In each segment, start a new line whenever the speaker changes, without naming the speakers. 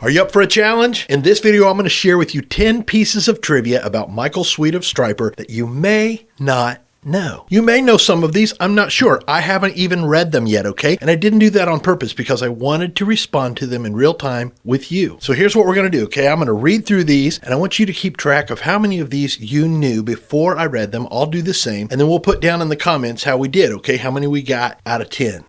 Are you up for a challenge? In this video, I'm going to share with you 10 pieces of trivia about Michael Sweet of Stryper that you may not know. You may know some of these, I'm not sure. I haven't even read them yet, okay? And I didn't do that on purpose because I wanted to respond to them in real time with you. So here's what we're going to do, okay? I'm going to read through these and I want you to keep track of how many of these you knew before I read them. I'll do the same and then we'll put down in the comments how we did, okay? How many we got out of 10.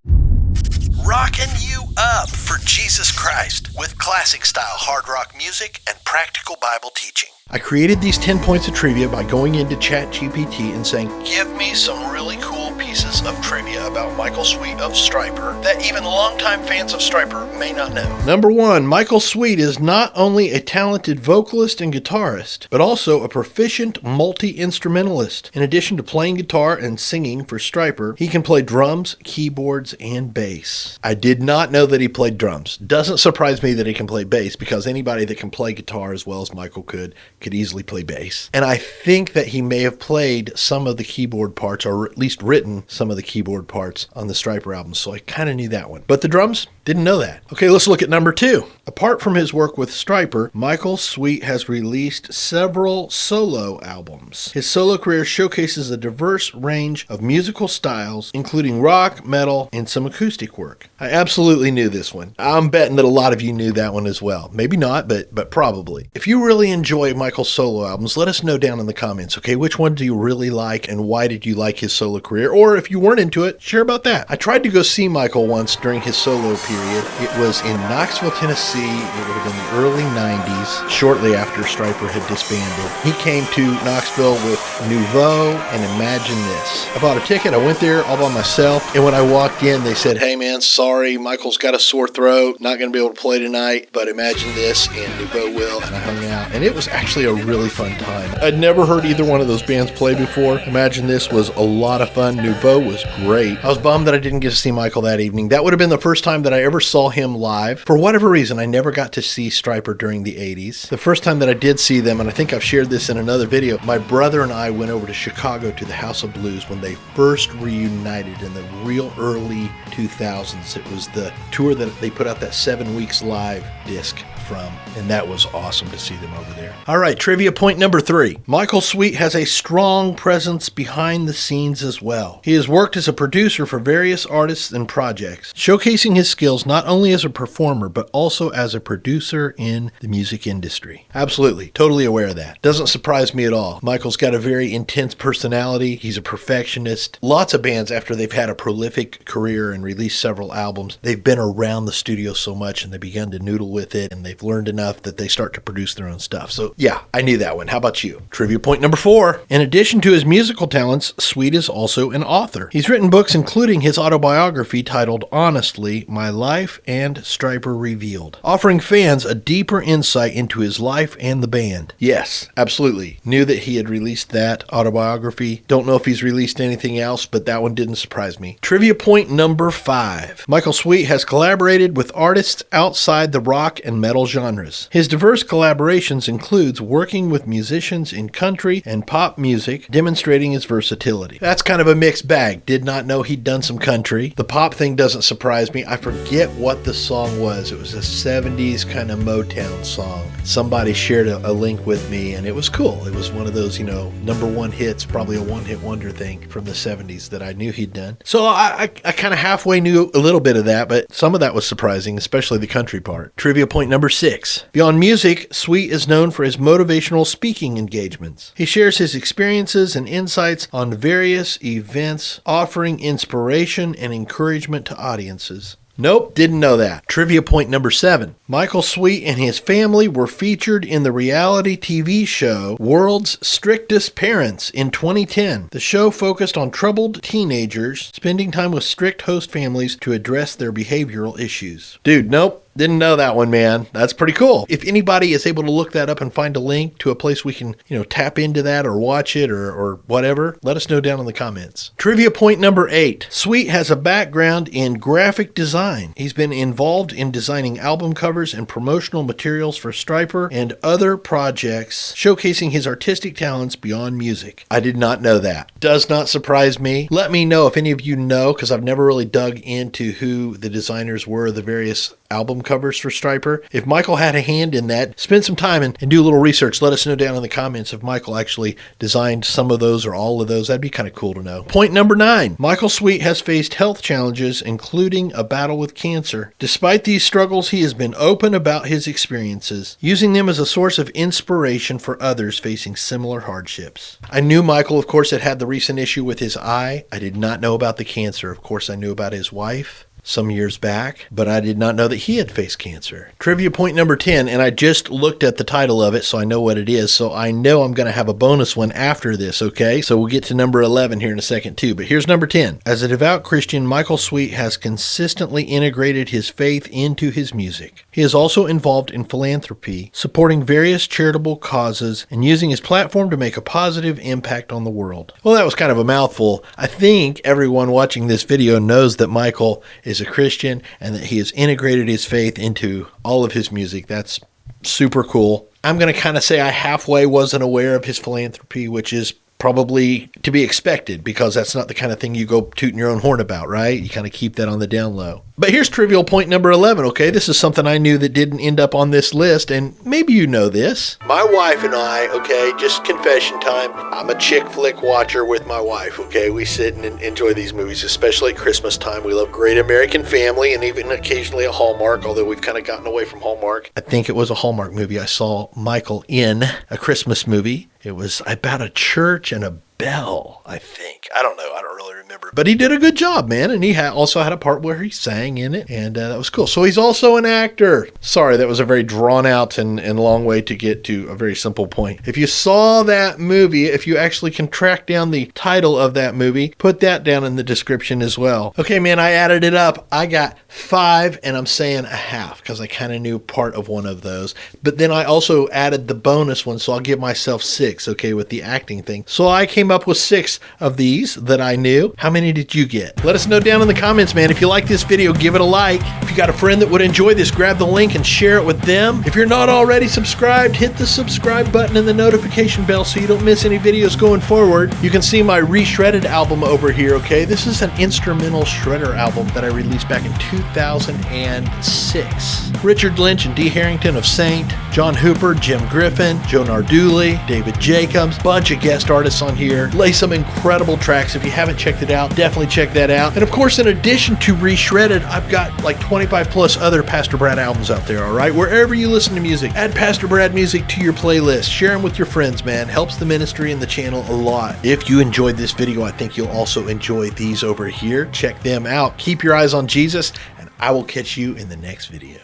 Rocking you up for Jesus Christ with classic style hard rock music and practical Bible teaching. I created these 10 points of trivia by going into ChatGPT and saying, give me some really cool pieces of trivia about Michael Sweet of Stryper that even longtime fans of Stryper may not know. Number 1, Michael Sweet is not only a talented vocalist and guitarist, but also a proficient multi-instrumentalist. In addition to playing guitar and singing for Stryper, he can play drums, keyboards, and bass. I did not know that he played drums. Doesn't surprise me that he can play bass because anybody that can play guitar as well as Michael could easily play bass. And I think that he may have played some of the keyboard parts, or at least written some of the keyboard parts on the Stryper albums, so I kind of knew that one. But the drums, didn't know that. Okay, let's look at number 2. Apart from his work with Stryper, Michael Sweet has released several solo albums. His solo career showcases a diverse range of musical styles, including rock, metal, and some acoustic work. I absolutely knew this one. I'm betting that a lot of you knew that one as well. Maybe not, but probably. If you really enjoy Michael's solo albums, let us know down in the comments, okay? Which one do you really like and why did you like his solo career? Or if you weren't into it, share about that. I tried to go see Michael once during his solo period. It was in Knoxville, Tennessee. It would have been the early 90s, shortly after Stryper had disbanded. He came to Knoxville with Nouveau and Imagine This. I bought a ticket. I went there all by myself. And when I walked in, they said, hey man, sorry, Michael's got a sore throat. Not going to be able to play tonight, but Imagine This and Nouveau will. And I hung out. And it was actually a really fun time. I'd never heard either one of those bands play before. Imagine This was a lot of fun. Nouveau was great. I was bummed that I didn't get to see Michael that evening. That would have been the first time that I ever saw him live. For whatever reason, I never got to see Stryper during the 80s. The first time that I did see them, and I think I've shared this in another video, my brother and I went over to Chicago to the House of Blues when they first reunited in the real early 2000s. It was the tour that they put out that 7 weeks live disc from, and that was awesome to see them over there. All right, trivia point number 3. Michael Sweet has a strong presence behind the scenes as well. He has worked as a producer for various artists and projects, showcasing his skills not only as a performer, but also as a producer in the music industry. Absolutely, totally aware of that. Doesn't surprise me at all. Michael's got a very intense personality. He's a perfectionist. Lots of bands, after they've had a prolific career and released several albums, they've been around the studio so much and they begun to noodle with it, and they've learned enough that they start to produce their own stuff. So yeah, I knew that one. How about you? Trivia point number 4. In addition to his musical talents, Sweet is also an author. He's written books including his autobiography titled Honestly, My Life and Stryper Revealed, offering fans a deeper insight into his life and the band. Yes, absolutely. Knew that he had released that autobiography. Don't know if he's released anything else, but that one didn't surprise me. Trivia point number 5. Michael Sweet has collaborated with artists outside the rock and metal genres. His diverse collaborations includes working with musicians in country and pop music, demonstrating his versatility. That's kind of a mixed bag. Did not know he'd done some country. The pop thing doesn't surprise me. I forget what the song was. It was a 70s kind of Motown song. Somebody shared a link with me and it was cool. It was one of those, number 1 hits, probably a one-hit wonder thing from the 70s that I knew he'd done. So I kind of halfway knew a little bit of that, but some of that was surprising, especially the country part. Trivia point number 6. Beyond music, Sweet is known for his motivational speaking engagements. He shares his experiences and insights on various events, offering inspiration and encouragement to audiences. Nope, didn't know that. Trivia point number 7. Michael Sweet and his family were featured in the reality TV show World's Strictest Parents in 2010. The show focused on troubled teenagers spending time with strict host families to address their behavioral issues. Dude, nope. Didn't know that one, man. That's pretty cool. If anybody is able to look that up and find a link to a place we can, tap into that or watch it or whatever, let us know down in the comments. Trivia point number 8. Sweet has a background in graphic design. He's been involved in designing album covers and promotional materials for Stryper and other projects, showcasing his artistic talents beyond music. I did not know that. Does not surprise me. Let me know if any of you know, because I've never really dug into who the designers were, the various album covers for Stryper. If Michael had a hand in that, spend some time and do a little research. Let us know down in the comments if Michael actually designed some of those or all of those. That'd be kind of cool to know. Point number 9. Michael Sweet has faced health challenges, including a battle with cancer. Despite these struggles, he has been open about his experiences, using them as a source of inspiration for others facing similar hardships. I knew Michael, of course, had the recent issue with his eye. I did not know about the cancer. Of course, I knew about his wife some years back, but I did not know that he had faced cancer. Trivia point number 10, and I just looked at the title of it, so I know what it is, so I know I'm going to have a bonus one after this, okay? So we'll get to number 11 here in a second too, but here's number 10. As a devout Christian, Michael Sweet has consistently integrated his faith into his music. He is also involved in philanthropy, supporting various charitable causes, and using his platform to make a positive impact on the world. Well, that was kind of a mouthful. I think everyone watching this video knows that Michael is a Christian and that he has integrated his faith into all of his music. That's super cool. I'm going to kind of say I halfway wasn't aware of his philanthropy, which is probably to be expected because that's not the kind of thing you go tooting your own horn about, right? You kind of keep that on the down low. But here's trivial point number 11, okay? This is something I knew that didn't end up on this list, and maybe you know this. My wife and I, okay, just confession time, I'm a chick flick watcher with my wife, okay? We sit and enjoy these movies, especially at Christmas time. We love Great American Family and even occasionally a Hallmark, although we've kind of gotten away from Hallmark. I think it was a Hallmark movie. I saw Michael in a Christmas movie. It was about a church and a bell, I think. I don't know. I don't really remember. But he did a good job, man. And he also had a part where he sang in it. And that was cool. So he's also an actor. Sorry, that was a very drawn out and long way to get to a very simple point. If you saw that movie, if you actually can track down the title of that movie, put that down in the description as well. Okay, man, I added it up. I got 5 and I'm saying a half because I kind of knew part of one of those. But then I also added the bonus one. So I'll give myself 6, okay, with the acting thing. So I came up with 6 of these that I knew. How many did you get? Let us know down in the comments, man. If you like this video, give it a like. If you got a friend that would enjoy this, grab the link and share it with them. If you're not already subscribed, hit the subscribe button and the notification bell so you don't miss any videos going forward. You can see my RESHREDDED album over here, okay? This is an instrumental shredder album that I released back in 2006. Richard Lynch and Dee Harrington of Saint, John Hooper, Jim Griffin, Joe Narduli, David Jacobs, bunch of guest artists on here. Lay some incredible tracks. If you haven't checked it out, definitely check that out. And of course, in addition to RESHREDDED, I've got like 25 plus other Pastor Brad albums out there, all right? Wherever you listen to music, add Pastor Brad music to your playlist. Share them with your friends, man. Helps the ministry and the channel a lot. If you enjoyed this video, I think you'll also enjoy these over here. Check them out. Keep your eyes on Jesus, and I will catch you in the next video.